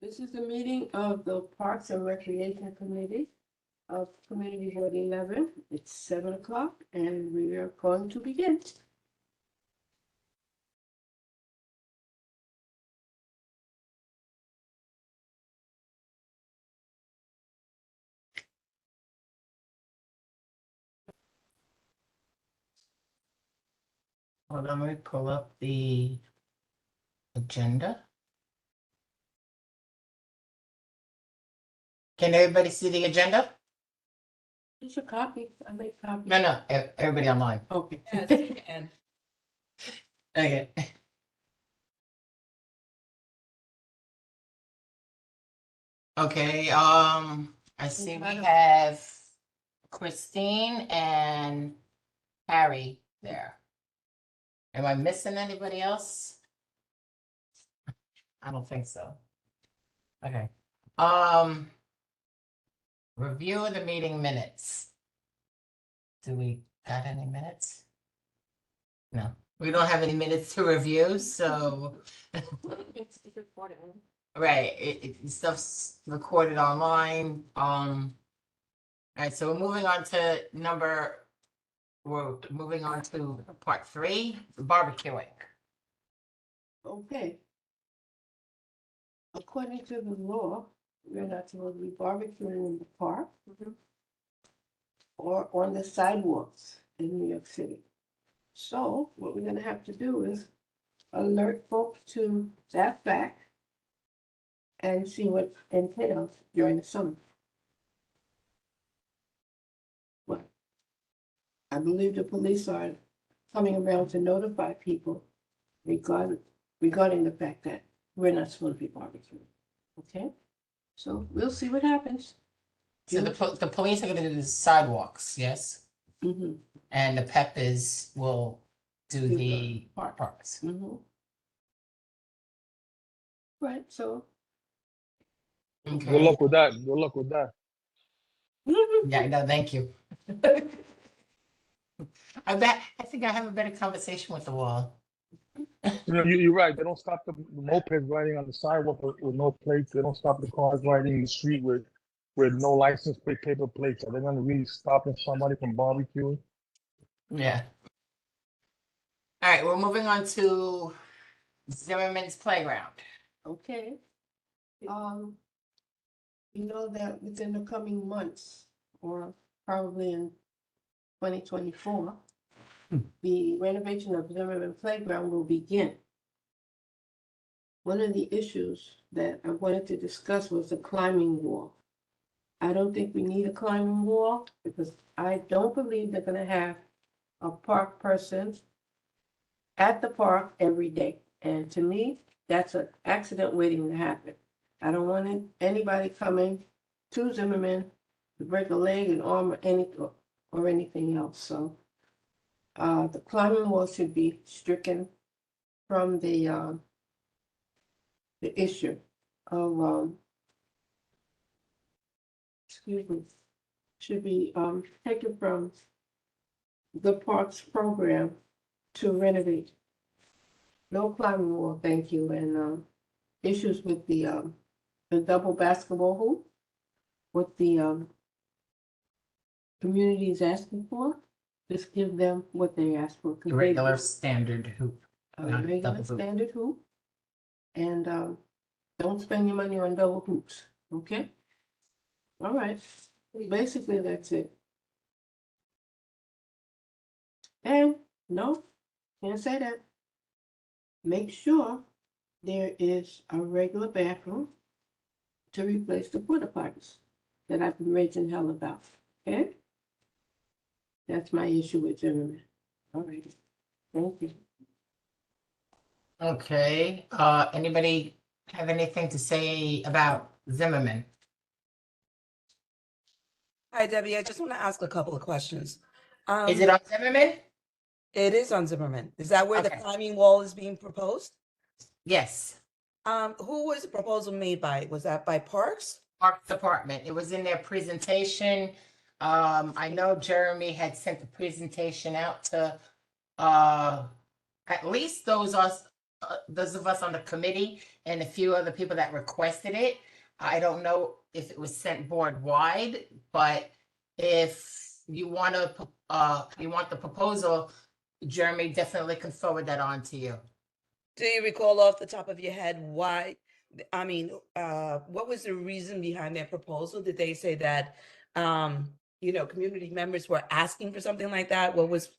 This is the meeting of the Parks and Recreation Committee of Community Board 11. It's 7 o'clock and we are going to begin. Hold on, let me pull up the agenda. Can everybody see the agenda? It's a copy. I make copies. No, everybody online. Okay. Yes, you can. Okay. Okay, I see we have Christine and Harry there. Am I missing anybody else? I don't think so. Okay. Review of the meeting minutes. Do we got any minutes? No, we don't have any minutes to review, so. It's recorded. Right, stuff's recorded online, all right, so we're moving on to part 3, barbecuing. Okay. According to the law, we're not supposed to be barbecuing in the park or on the sidewalks in New York City. So what we're gonna have to do is alert folks to that fact and see what entails during the summer. Well, I believe the police are coming around to notify people regarding the fact that we're not supposed to be barbecuing. Okay? So we'll see what happens. So the police are gonna do the sidewalks, yes? Mm-hmm. And the PEP will do Do the the parks. Mm-hmm. Right, so. Good Okay, luck with that. Good luck with that. yeah, no, thank you. I think I have a better conversation with the wall. You're right. They don't stop the mopeds riding on the sidewalk with no plates. They don't stop the cars riding in the street with no license plate, paper plates. Are they going to really stopping somebody from barbecuing? Yeah. All right, we're moving on to Zimmerman's Playground. Okay. You know that within the coming months, or probably in 2024, the renovation of Zimmerman Playground will begin. One of the issues that I wanted to discuss was the climbing wall. I don't think we need a climbing wall because I don't believe they're gonna have a park person at the park every day. And to me, that's an accident waiting to happen. I don't want anybody coming to Zimmerman to break a leg, an arm, or anything else. So the climbing wall should be stricken from the issue of excuse me, should be taken from the parks program to renovate. No climbing wall, thank you. And issues with the double basketball hoop, what the community is asking for, just give them what they ask for. 'Cause The they- regular standard hoop. A not regular double hoop. standard hoop. And don't spend your money on double hoops, okay? All right, basically that's it. And no, can't say that. Make sure there is a regular bathroom to replace the porta potties that I've been raising hell about, okay? That's my issue with Zimmerman. All right, thank you. Okay, anybody have anything to say about Zimmerman? Hi, Debbie. I just want to ask a couple of questions. Is it on Zimmerman? It is on Zimmerman. Is that where the Okay. climbing wall is being proposed? Yes, Who was the proposal made by? Was that by Parks? Parks Department. It was in their presentation. I know Jeremy had sent the presentation out to at least those those of us on the committee and a few other people that requested it. I don't know if it was sent board wide, but if you want you want the proposal, Jeremy definitely can forward that on to you. Do you recall off the top of your head why, I mean, what was the reason behind their proposal? Did they say that, community members were asking for something like that? What was,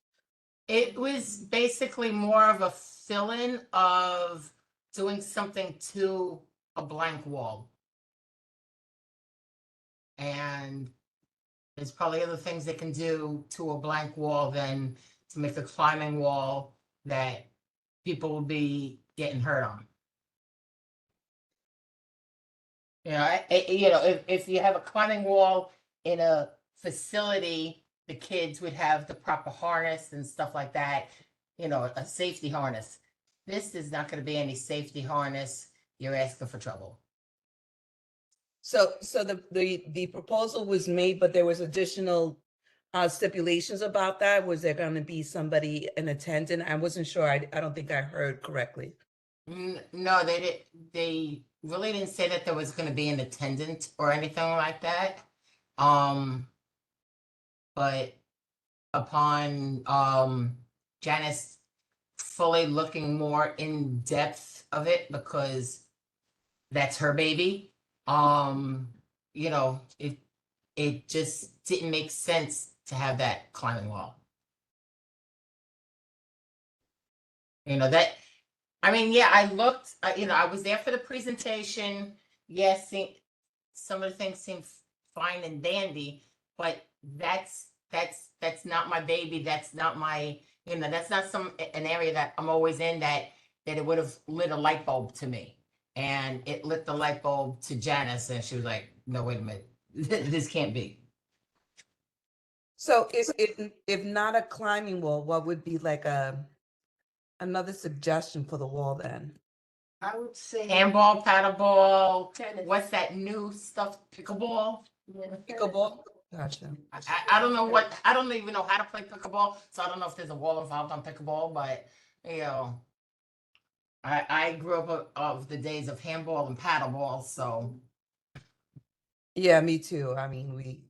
It was basically more of a fill-in of doing something to a blank wall. And there's probably other things they can do to a blank wall than to make a climbing wall that people will be getting hurt on. You know, if you have a climbing wall in a facility, the kids would have the proper harness and stuff like that, a safety harness. This is not going to be any safety harness. You're asking for trouble. so the proposal was made, but there was additional stipulations about that? Was there going to be somebody, an attendant? I wasn't sure. I don't think I heard correctly. No, they did. They really didn't say that there was going to be an attendant or anything like that. But upon Janice fully looking more in depth of it, because that's her baby, it just didn't make sense to have that climbing wall. I looked, I was there for the presentation. Yes, some of the things seem fine and dandy, but that's not my baby. That's not my, that's not an area that I'm always in that it would have lit a light bulb to me. And it lit the light bulb to Janice, and she was like, no, wait a minute, this can't be. So if not a climbing wall, what would be like another suggestion for the wall then? I would say. Handball, paddleball, Tennis. what's that new stuff, pickleball? Yeah, Pickleball? Gotcha. I don't know I don't even know how to play pickleball, so I don't know if there's a wall involved on pickleball, but, I grew up of the days of handball and paddleball, so. Yeah, me too. I mean,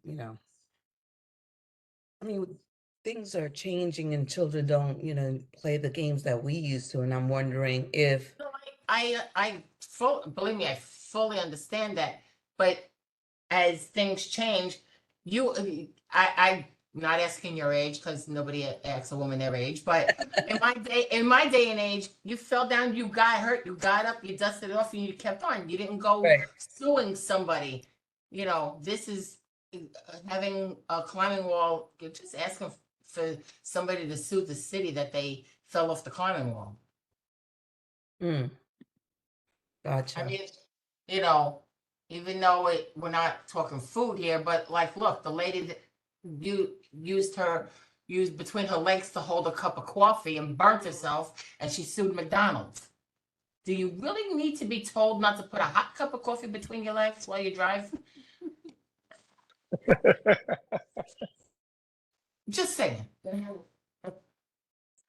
things are changing and children don't, play the games that we used to. And I'm wondering if, Believe me, I fully understand that, but as things change, I'm not asking your age because nobody asks a woman their age, but in my day and age, you fell down, you got hurt, you got up, you dusted it off, and you kept on. You didn't go Right. suing somebody. This is having a climbing wall. You're just asking for somebody to sue the city that they fell off the climbing wall. Gotcha. I mean, even though we're not talking food here, but like, look, the lady that used between her legs to hold a cup of coffee and burnt herself, and she sued McDonald's. Do you really need to be told not to put a hot cup of coffee between your legs while you drive? Just saying.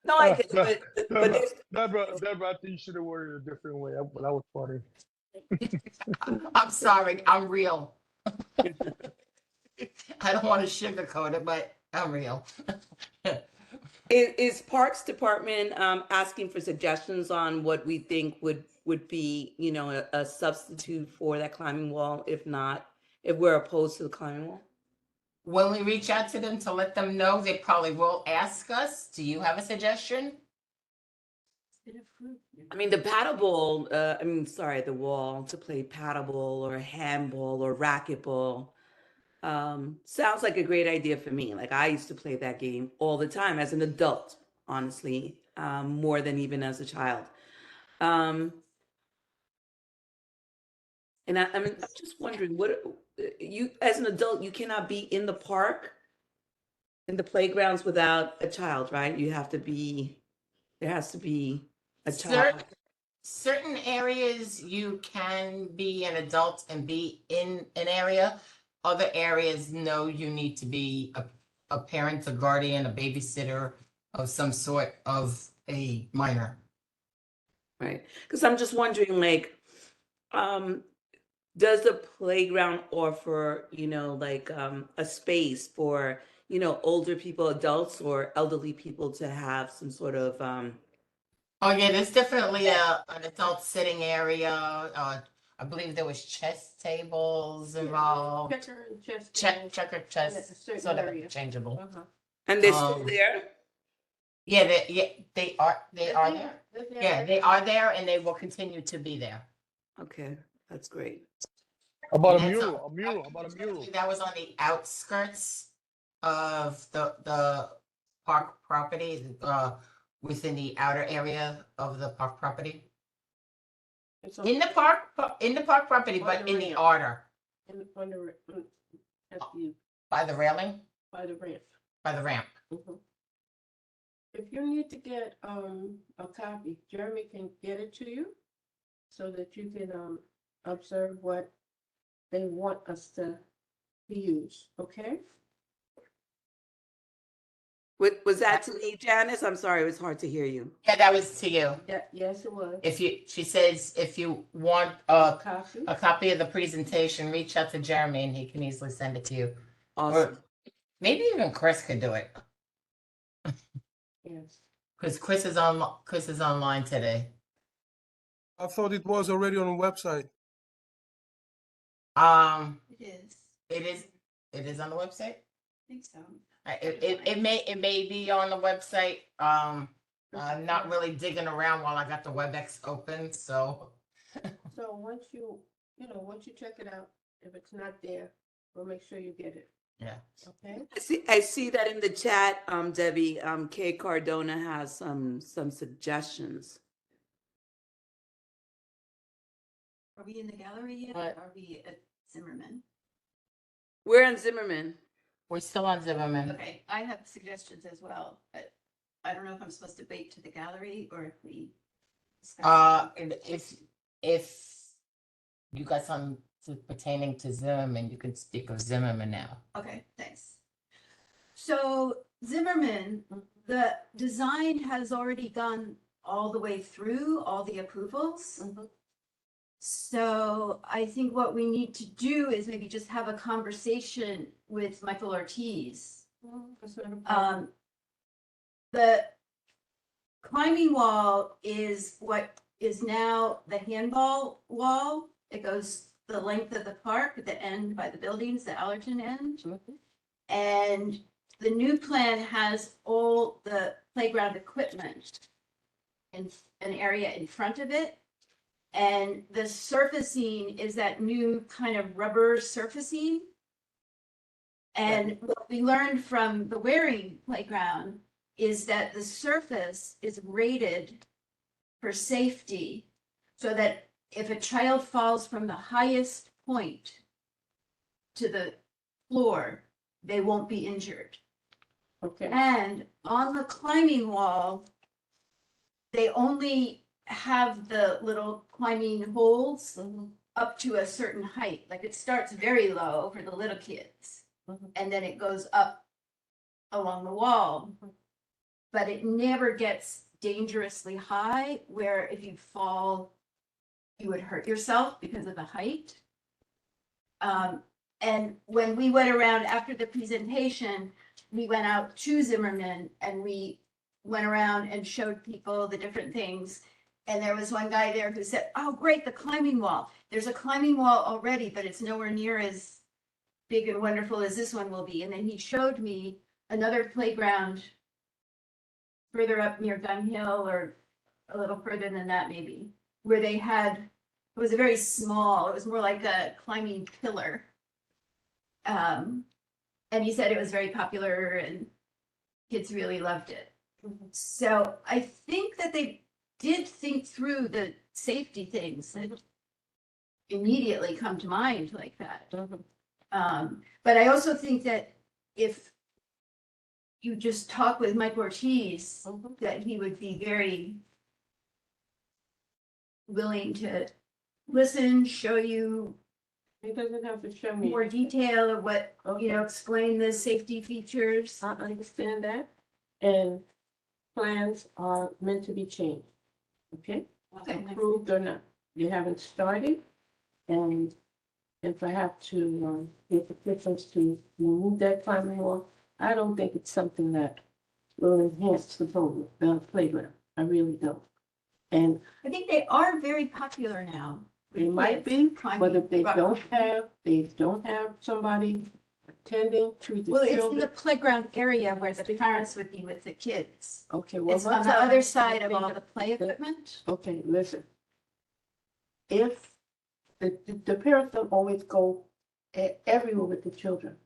No, I get it, but there's, Deborah, I think you should have worded it a different way, but that was funny. I'm sorry, I'm real. I don't want to sugarcoat it, but I'm real. is Parks Department asking for suggestions on what we think would be, a substitute for that climbing wall, if we're opposed to the climbing wall? When we reach out to them to let them know, they probably will ask us. Do you have a suggestion? I mean, the paddleball, the wall to play paddleball or handball or racquetball sounds like a great idea for me. Like, I used to play that game all the time as an adult, honestly, more than even as a child. And I'm just wondering, what you, as an adult, you cannot be in the park, in the playgrounds without a child, right? There has to be a child. Certain areas you can be an adult and be in an area. Other areas, no, you need to be a parent, a guardian, a babysitter of some sort of a minor. Right, because I'm just wondering, like, um, does the playground offer, like, a space for, older people, adults, or elderly people to have some sort of, Oh, yeah, there's definitely an adult sitting area. I believe there was chess tables involved. Checker and chess. tables Checker in a chess, certain sort of area. interchangeable. Uh-huh. and they're still Um, there? Yeah, they are there. They're there. Yeah, they are there and they will continue to be there. Okay, that's great. How about And a that's mural? on- A mural? How about a mural? That was on the outskirts of the park property, within the outer area of the park property. It's on- In the park property, On but the in the ramp. order, on the, at the, by the railing, by the ramp. by the ramp. Mhm. If you need to get a copy, Jeremy can get it to you so that you can observe what they want us to use, okay? Was that to me, Janice? I'm sorry, it was hard to hear you. Yeah, that was to you. Yeah, yes, it was. She says, if you want Copy? a copy of the presentation, reach out to Jeremy and he can easily send it to you. Awesome. Or maybe even Chris could do it, Yes. because Chris is online today. I thought it was already on the website. It is. It is on the website. I think so. It may be on the website. I'm not really digging around while I got the WebEx open, so. So once once you check it out, if it's not there, we'll make sure you get it, Yeah. okay? I see that in the chat, Debbie, Kay Cardona has some suggestions. Are we in the gallery yet? What? Or are we at Zimmerman? We're in Zimmerman. We're still on Zimmerman. Okay, I have suggestions as well, but I don't know if I'm supposed to wait to the gallery or if we. discuss it. And if you got something pertaining to Zimmerman, you could speak of Zimmerman now. Okay, thanks. So Zimmerman, the design has already gone all the way through all the approvals. Mhm. So I think what we need to do is maybe just have a conversation with Michael Ortiz. That's not a problem. The climbing wall is what is now the handball wall. It goes the length of the park at the end by the buildings, the Allerton end. Mhm. And the new plan has all the playground equipment in an area in front of it. And the surfacing is that new kind of rubber surfacing. And what we learned from the Waring playground is that the surface is rated for safety so that if a child falls from the highest point to the floor, they won't be injured. Okay, And on the climbing wall, they only have the little climbing holds Mhm. up to a certain height. Like it starts very low for the little kids. Mhm. And then it goes up along the wall. Mhm. But it never gets dangerously high where if you fall, you would hurt yourself because of the height. And when we went around after the presentation, we went out to Zimmerman and we went around and showed people the different things. And there was one guy there who said, "Oh, great, the climbing wall. There's a climbing wall already, but it's nowhere near as big and wonderful as this one will be." And then he showed me another playground further up near Gun Hill or a little further than that maybe, where they had, it was a very small, it was more like a climbing pillar. And he said it was very popular and kids really loved it. Mhm. So I think that they did think through the safety things that immediately come to mind like that. Mhm. But I also think that if you just talk with Mike Ortiz, Mhm. that he would be very willing to listen, show you He doesn't have to show me. more detail of what, Okay. explain the safety features. I understand that, and plans are meant to be changed, okay? approved or not. You haven't started, and if I have to, get the difference to remove that climbing wall, I don't think it's something that will enhance the playground. I really don't. And I think they are very popular now. they might be, but if they don't have somebody attending to the Well, it's in the children. playground area where the parents would be with the kids. Okay, well. It's on let's the have- other side of all the play equipment. Okay, listen. If the parents don't always go everywhere with the children,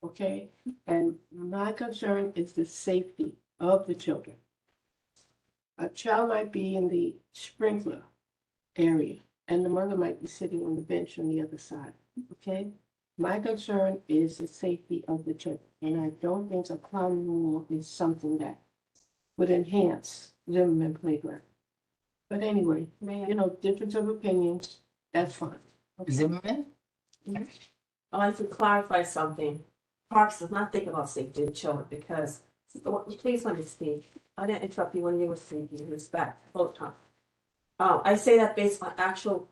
okay? And my concern is the safety of the children. A child might be in the sprinkler area and the mother might be sitting on the bench on the other side, okay? My concern is the safety of the children, and I don't think a climbing wall is something that would enhance Zimmerman Playground. But anyway, you know, difference of opinions, that's fine. Okay. Zimmerman? I'd like to clarify something. Parks does not think about safety of children because, please let me speak. I didn't interrupt you when you were speaking, respect, both times. I say that based on actual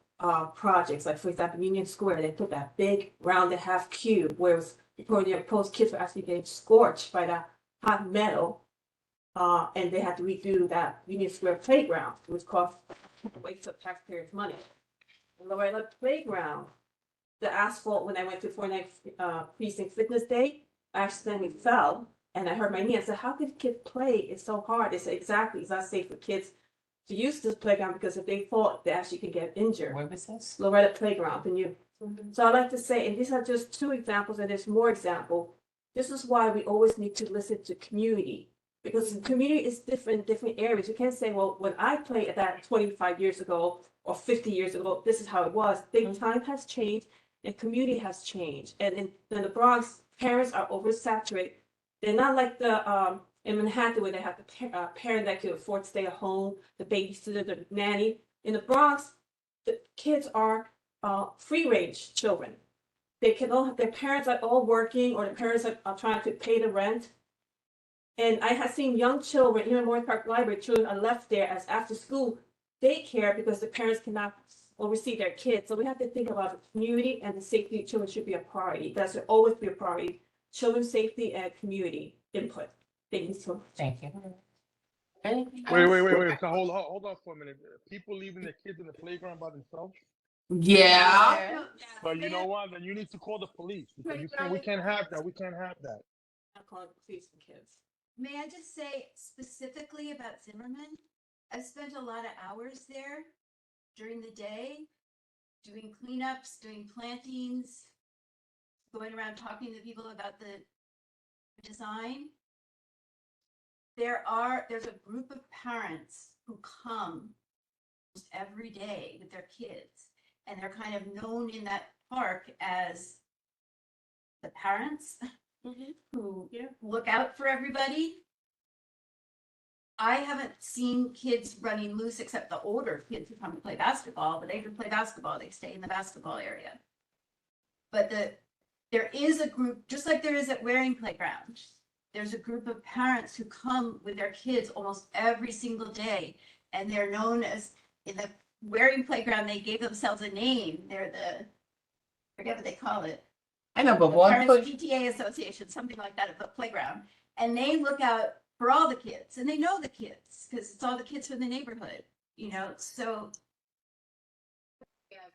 projects, like for example, Union Square, they put that big round and half cube where it was before the opposed kids were actually getting scorched by that hot metal. And they had to redo that Union Square playground, which cost a waste of taxpayers' money. Loretta Playground, the asphalt, when I went to 49th Precinct Fitness Day, I accidentally fell and I hurt my knee. I said, how could kids play? It's so hard. They said, exactly, it's not safe for kids to use this playground because if they fall, they actually could get injured. Where was this? Loretta Playground, and you. So I'd like to say, and these are just two examples, and there's more example. This is why we always need to listen to community. Because the community is different in different areas. You can't say, well, when I played at that 25 years ago or 50 years ago, this is how it was. Big time has changed and community has changed. And in the Bronx, parents are oversaturated. They're not like the in Manhattan where they have the parent that can afford to stay at home, the babysitter, the nanny. In the Bronx, the kids are free range children. They can all their parents are all working or the parents are trying to pay the rent. And I have seen young children, even Morris Park Library, children are left there as after school daycare because the parents cannot oversee their kids. So we have to think about the community and the safety of children should be a priority. That should always be a priority. Children's safety and community input. Thank you so much. Thank you. Anything Wait, else? so hold on for a minute. People leaving their kids in the playground by themselves? Yeah. But you know what? Then you need to call the police because you say we can't have that. We can't have that. I'm calling the police and kids. May I just say specifically about Zimmerman? I've spent a lot of hours there during the day, doing cleanups, doing plantings, going around talking to people about the design. There's a group of parents who come almost every day with their kids, and they're kind of known in that park as the parents who look out for everybody. I haven't seen kids running loose except the older kids who come to play basketball, but they can play basketball, they stay in the basketball area. But there is a group, just like there is at Waring Playground, there's a group of parents who come with their kids almost every single day, and they're known as, in the Waring Playground, they gave themselves a name. They're the, forget what they call it. I know, but The one Parents push, PTA Association, something like that at the playground. And they look out for all the kids and they know the kids because it's all the kids from the neighborhood, you know, so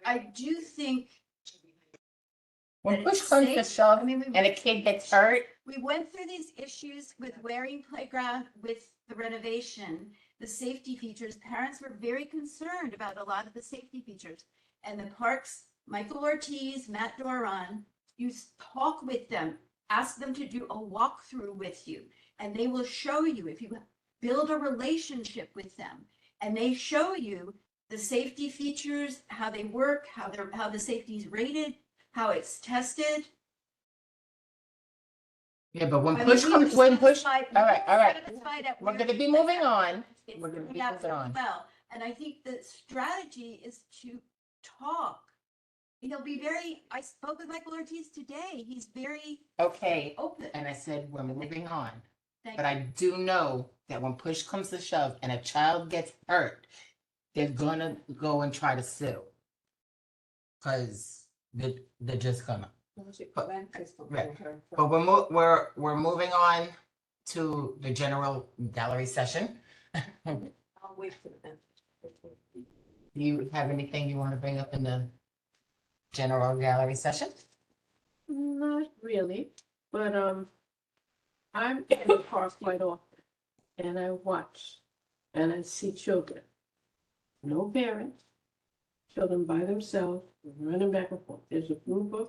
I do think when that push it's comes to safe. shove I mean, and a kid gets hurt, we went through these issues with Waring Playground with the renovation, the safety features. Parents were very concerned about a lot of the safety features. And the parks, Michael Ortiz, Matt Doran, you talk with them, ask them to do a walkthrough with you, and they will show you if you build a relationship with them and they show you the safety features, how they work, how the safety is rated, how it's tested. yeah, but when I mean, push we comes, were when push, satisfied- all right, all right. satisfied at We're where gonna be it's moving at. on. It's We're gonna be turned out moving really on. well, and I think the strategy is to talk. He'll be very, I spoke with Michael Ortiz today, he's very Okay, open. and I said, we're moving on. Thank But you. I do know that when push comes to shove and a child gets hurt, they're gonna go and try to sue. Cause they're just gonna. Right. But we're moving on to the general gallery session. Do I'll wait for them. you have anything you want to bring up in the general gallery session? Not really, but, I'm in the park quite often, and I watch, and I see children. No parents, children by themselves, running back and forth. There's a group of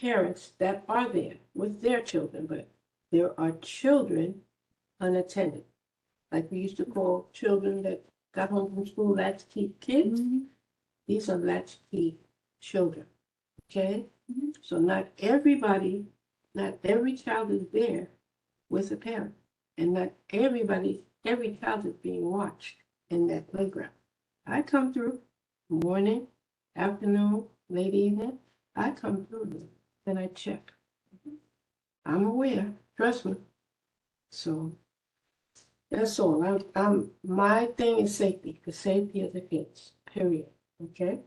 parents that are there with their children, but there are children unattended. Like we used to call children that got home from school latchkey kids. These are latchkey children, okay? So not everybody, not every child is there with a parent. And not every child is being watched in that playground. I come through morning, afternoon, late evening. I come through and I check. I'm aware, trust me. So that's all. My thing is safety, the safety of the kids, period. Okay?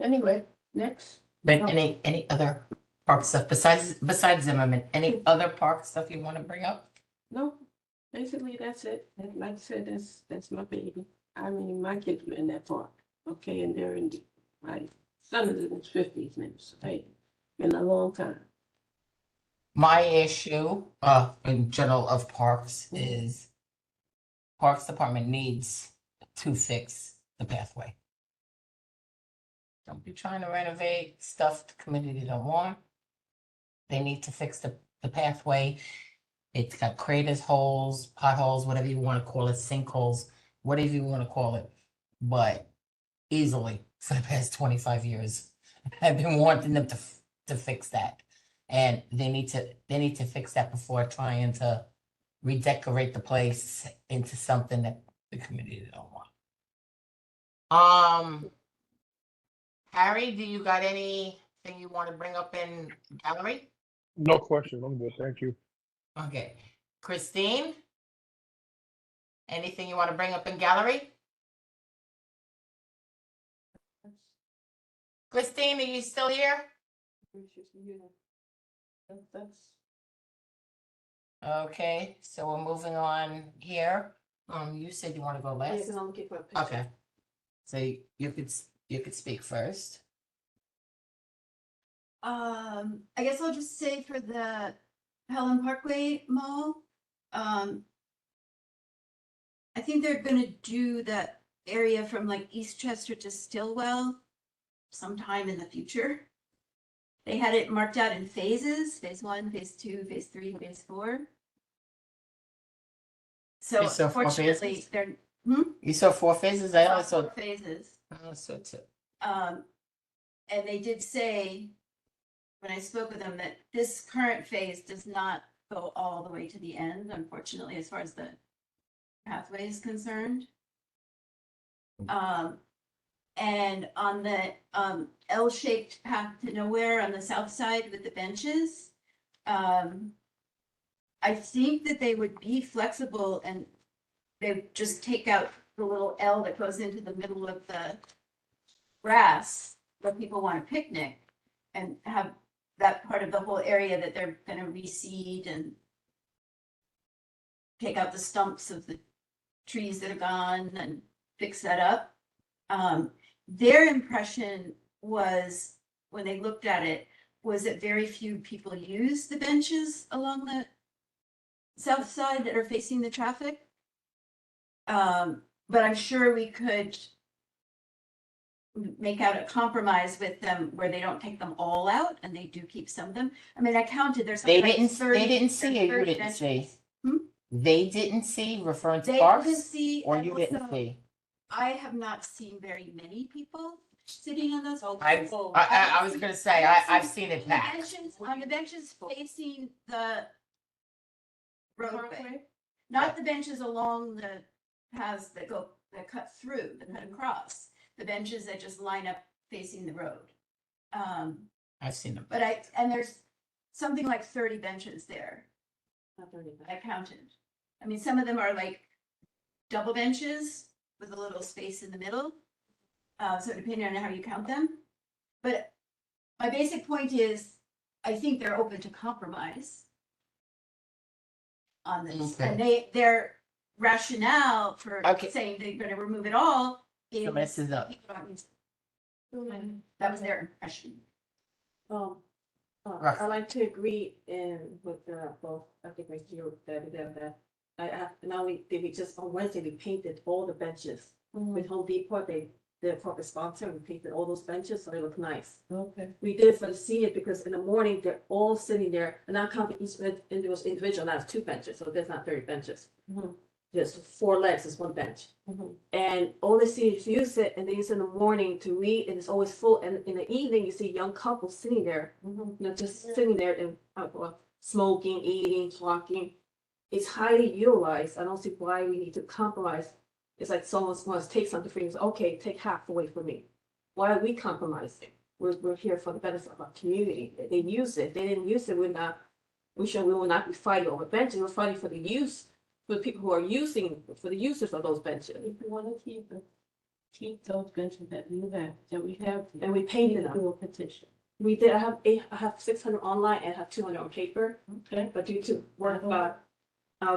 Anyway, next. But Oh. any other park stuff besides Zimmerman, any other park stuff you want to bring up? No, basically that's it. And like I said, that's my baby. I mean, my kids were in that park, okay, and they're in my son is in his 50s now, so hey, been a long time. My issue, in general of parks is Parks Department needs to fix the pathway. Don't be trying to renovate stuff the community don't want. They need to fix the pathway. It's got craters, holes, potholes, whatever you want to call it, sinkholes, whatever you want to call it. But easily for the past 25 years, I've been wanting them to fix that. And they need to fix that before trying to redecorate the place into something that the community don't want. Harry, do you got anything you want to bring up in gallery? No question. I'm good. Thank you. Okay. Christine? Anything you want to bring up in gallery? Christine, are you still here? That's Okay, so we're moving on here. You said you want to go Yeah, last? because I'm looking for a picture. Okay. So you could speak first. I guess I'll just say for the Helen Parkway Mall, I think they're gonna do that area from like Eastchester to Stillwell sometime in the future. They had it marked out in phases, phase 1, phase 2, phase 3, phase 4. So You saw 4 unfortunately, phases? they're You saw 4 phases? I only saw saw, 4 phases. I only saw 2. And they did say, when I spoke with them, that this current phase does not go all the way to the end, unfortunately, as far as the pathway is concerned. And on the L-shaped path to nowhere on the south side with the benches, I think that they would be flexible and they just take out the little L that goes into the middle of the grass where people want to picnic and have that part of the whole area that they're gonna reseed and take out the stumps of the trees that are gone and fix that up. Their impression was, when they looked at it, was that very few people use the benches along the south side that are facing the traffic. But I'm sure we could make out a compromise with them where they don't take them all out and they do keep some of them. I mean, I counted, there's They like didn't 30 see or you 30 didn't see? benches. Hmm? They didn't see, referring to They didn't parks? see, Or and you didn't also, see? I have not seen very many people sitting on those. I was gonna say, I've seen it The packed. benches, on the benches facing the roadway, Parkway? not the benches along the paths that cut through, that cut across. The benches that just line up facing the road. I've seen them. But there's something like 30 benches there. I counted. I mean, some of them are like double benches with a little space in the middle. So depending on how you count them. But my basic point is, I think they're open to compromise on this. And their rationale for Okay. saying they're gonna remove it all is. So messes up. That was their impression. Um, Right. I like to agree in with both, I think I hear that. Now we just, on Wednesday, we painted all the benches with Home Depot, they're corporate sponsor, we painted all those benches, so they look nice. Okay. We did it for the senior because in the morning, they're all sitting there, and not counting each individual, now it's 2 benches, so there's not 30 benches. Mhm. Just 4 legs is 1 bench. Mhm. And all the seniors use it, and they use it in the morning to read, and it's always full, and in the evening, you see young couples sitting there, Mhm. just sitting there and smoking, eating, talking. It's highly utilized. I don't see why we need to compromise. It's like someone wants to take something from you, okay, take half away from me. Why are we compromising? We're here for the benefit of our community. They use it. They didn't use it. We will not be fighting over benches. We're fighting for the use, for the people who are using, for the users of those benches. If you wanna keep those benches that we have, And we painted them. do a petition. We did, I have 600 online and I have 200 on paper. Okay. But due to work,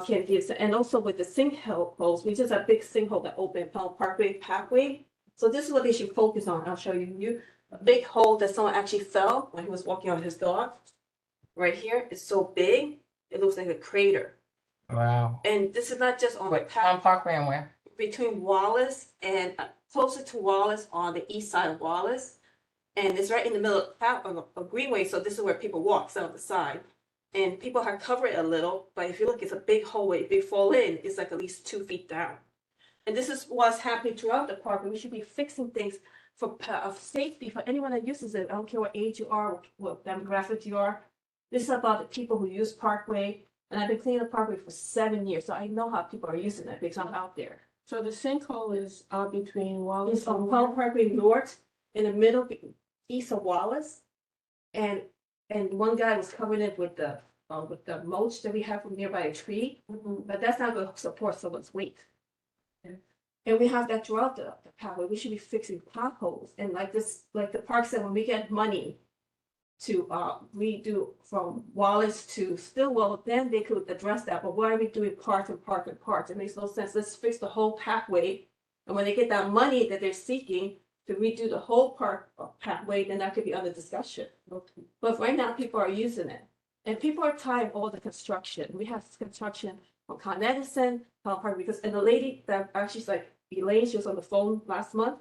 can't give, and also with the sinkhole holes, we just have a big sinkhole that opened Palm Parkway pathway. So this is what they should focus on. I'll show you. A big hole that someone actually fell when he was walking on his dog. Right here, it's so big, it looks like a crater. Wow. And this is not just on the Wait, path Palm Park ran where? between Wallace and closer to Wallace on the east side of Wallace. And it's right in the middle of a greenway, so this is where people walk, so on the side. And people have covered it a little, but if you look, it's a big hallway. If they fall in, it's like at least 2 feet down. And this is what's happening throughout the park. And we should be fixing things for of safety for anyone that uses it. I don't care what age you are, what demographic you are. This is about the people who use Parkway. And I've been cleaning the Parkway for 7 years, so I know how people are using it because I'm out there. So the sinkhole is between Wallace It's on and Palm Parkway North, in the middle, east of Wallace. And one guy was covering it with the mulch that we have from nearby a tree, but that's not going to support someone's weight. And we have that throughout the pathway. We should be fixing potholes. And like the park said, when we get money to redo from Wallace to Stillwell, then they could address that. But why are we doing parts and parts and parts? It makes no sense. Let's fix the whole pathway. And when they get that money that they're seeking to redo the whole park pathway, then that could be under discussion. Okay. But right now, people are using it. And people are tired of all the construction. We have construction on Con Edison, Palm Park, and the lady that actually is like Elaine, she was on the phone last month.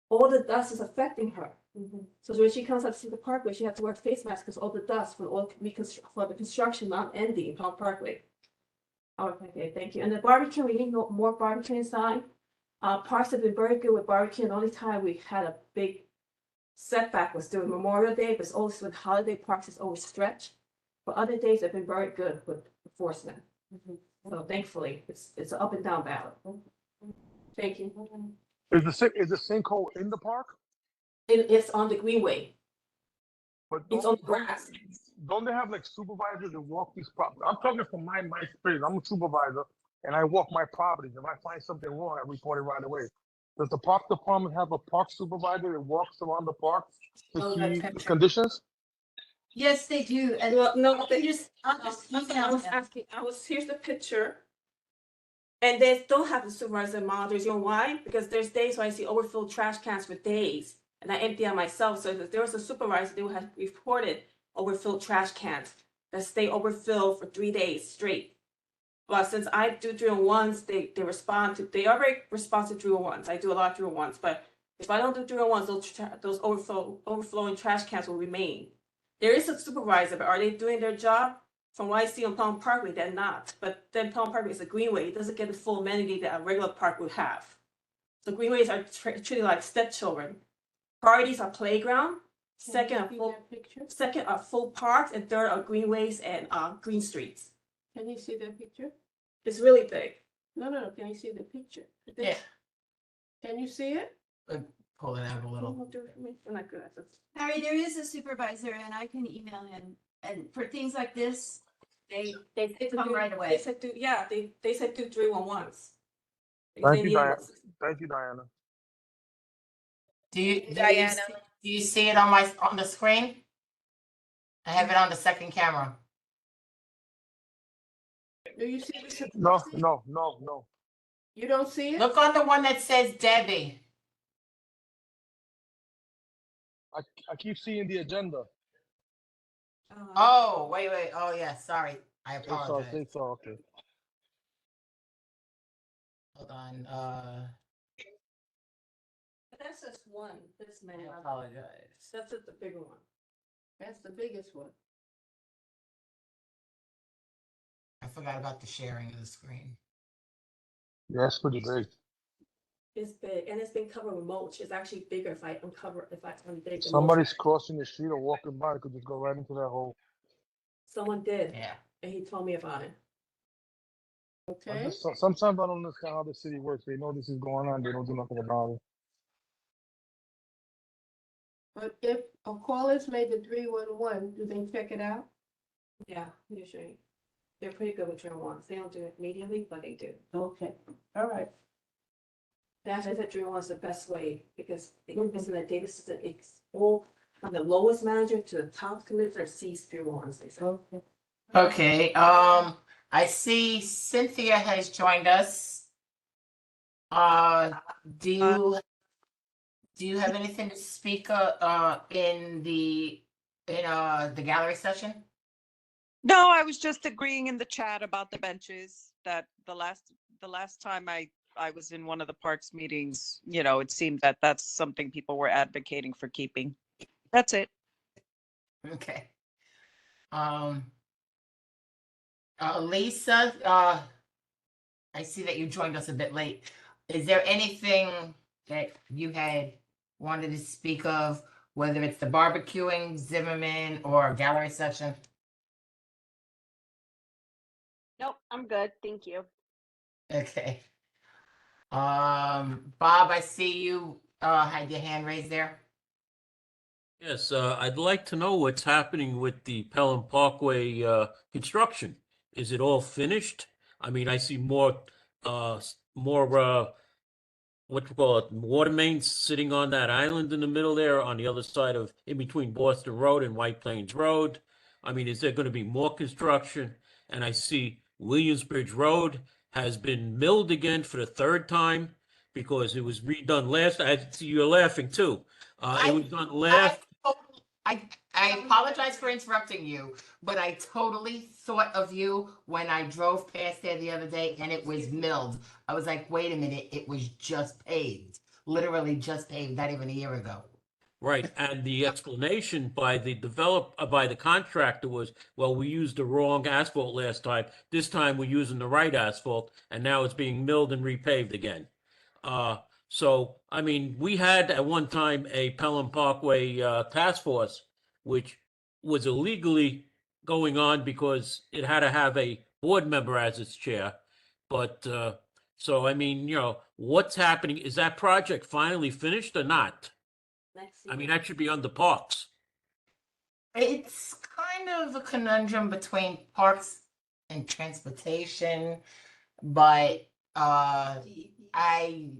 All the dust is affecting her. So when she comes up to see the parkway, she has to wear a face mask because all the dust for the construction not ending in Palm Parkway. Oh, okay, thank you. And the barbecue, we need more barbecue inside. Parks have been very good with barbecue. The only time we had a big setback was during Memorial Day, but it's always with holiday parks, it's always stretched. But other days have been very good with enforcement. So thankfully, it's an up and down battle. Thank you. Is the sinkhole in the park? It's on the greenway. But It's on the grass. don't they have like supervisors that walk these properties? I'm talking from my experience. I'm a supervisor and I walk my properties. If I find something wrong, I report it right away. Does the park department have a park supervisor that walks around the park to Oh, see that's the conditions? Yes, they do. And Well, no, I'll just email them. here's the picture. And they don't have the supervisor monitors, you know why? Because there's days when I see overfilled trash cans for days, and I empty them myself, so if there was a supervisor, they would have reported overfilled trash cans that stay overfilled for 3 days straight. But since I do 301s, they are very responsive 301s, I do a lot of 301s, but if I don't do 301s, those overflowing trash cans will remain. There is a supervisor, but are they doing their job? From what I see on Palm Parkway, they're not. But then Palm Parkway is a greenway. It doesn't get the full amenity that a regular park would have. So greenways are treated like stepchildren. Priorities are playground. Second are full parks, and third are greenways and green streets. Can you see that picture? It's really big. No. Can you see the picture? Yeah. Can you see it? Pull it out a little. Do it for me. I'm not good at this. Harry, there is a supervisor and I can email him. And for things like this, they come right away. They said do 311s. Thank you, Diana. Thank you, Diana. Do you Diana. do you see it on the screen? I have it on the second camera. Do you see? No, no, no, no. You don't see it? Look on the one that says Debbie. I keep seeing the agenda. Oh, wait. Oh, yeah, sorry. I It's all, apologize. it's all okay. Hold on. That's just one, this man. I apologize. That's just the bigger one. That's the biggest one. I forgot about the sharing of the screen. Yeah, it's pretty big. It's big, and it's been covered with mulch. It's actually bigger if I uncover, if I undig the mulch. Somebody's crossing the street or walking by, could just go right into that hole. Someone did, Yeah. and he told me about it. Okay, Sometimes I don't understand how the city works. They know this is going on, they don't do nothing about it. but if a call is made to 311, do they check it out? Yeah, usually. They're pretty good with drill ones. They don't do it immediately, but they do. Okay, all right. That's why I said drill one's the best way, because it's in the data system, it's all from the lowest manager to the top commissioner sees drill ones, they say. Okay. Okay, I see Cynthia has joined us. Do you have anything to speak in the gallery session? No, I was just agreeing in the chat about the benches that the last time I was in one of the parks meetings, it seemed that that's something people were advocating for keeping. That's it. Okay. Lisa, I see that you joined us a bit late. Is there anything that you had wanted to speak of, whether it's the barbecuing, Zimmerman, or gallery session? Nope, I'm good. Thank you. Okay. Bob, I see you had your hand raised there. Yes, I'd like to know what's happening with the Pelham Parkway construction. Is it all finished? I mean, I see more what you call it, water mains sitting on that island in the middle there on the other side of, in between Boston Road and White Plains Road. I mean, is there going to be more construction? And I see Williamsbridge Road has been milled again for the third time because it was redone last. I see you're laughing too. It was done last. I apologize for interrupting you, but I totally thought of you when I drove past there the other day and it was milled. I was like, wait a minute, it was just paved, literally just paved, not even a year ago. Right, and the explanation by the contractor was, well, we used the wrong asphalt last time. This time we're using the right asphalt, and now it's being milled and repaved again. So, I mean, we had at one time a Pelham Parkway task force, which was illegally going on because it had to have a board member as its chair. But so, I mean, what's happening? Is that project finally finished or not? I mean, that should be under parks. It's kind of a conundrum between parks and transportation, but I'm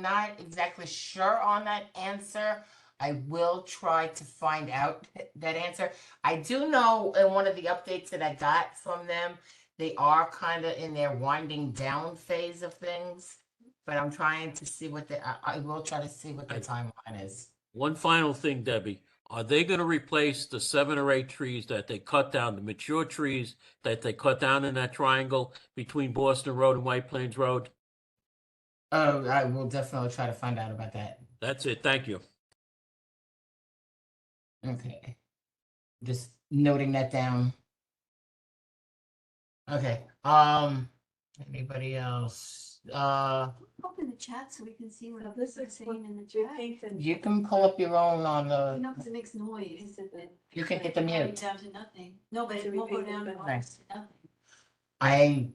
not exactly sure on that answer. I will try to find out that answer. I do know in one of the updates that I got from them, they are kind of in their winding down phase of things, but I'm trying to see I will try to see what the timeline is. One final thing, Debbie. Are they going to replace the 7 or 8 trees that they cut down, the mature trees that they cut down in that triangle between Boston Road and White Plains Road? Oh, I will definitely try to find out about that. That's it. Thank you. Okay. Just noting that down. Okay. Anybody else? Open the chat so we can see what This they're is saying in the You chat. think that You can pull up your own on the. Because it makes noise. You can hit the It'll go mute. down to nothing. No, but To it won't go repeat it down to back. almost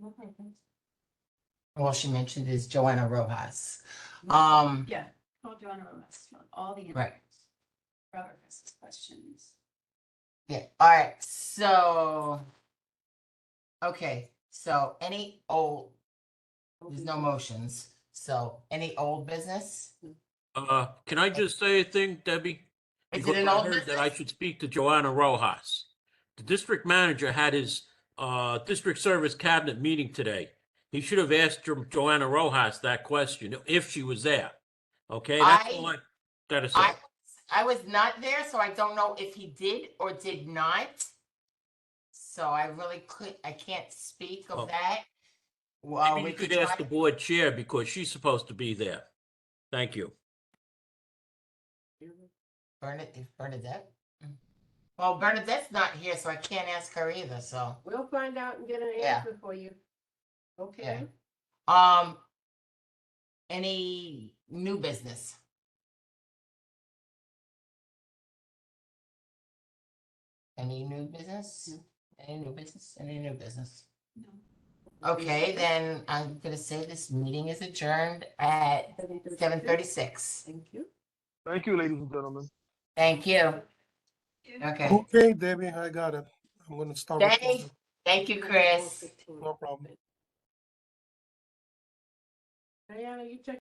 nothing. All she mentioned is Joanna Rojas. Yeah. Call Joanna Rojas, all the Right. answers. Robert has questions. Yeah. All right. So, okay. So there's no motions. So any old business? Can I just say a thing, Debbie? Is Because it an I old heard that I business? should speak to Joanna Rojas. The district manager had his district service cabinet meeting today. He should have asked Joanna Rojas that question if she was there. Okay, that's all I gotta say. I was not there, so I don't know if he did or did not. So I can't speak of Oh. that. Well, Maybe we you could could ask try. the board chair because she's supposed to be there. Thank you. Bernadette? Well, Bernadette's not here, so I can't ask her either, so. We'll find out and get an Yeah. answer for you. Okay? Any new business? Any new business? Any new business? Any new business? No. Okay, then I'm gonna say this meeting is adjourned at 7:36. Thank you. Thank you, ladies and gentlemen. Thank you. Okay, Okay, Debbie, I got it. I'm gonna start recording. thank you, Chris. No problem. Diana, you check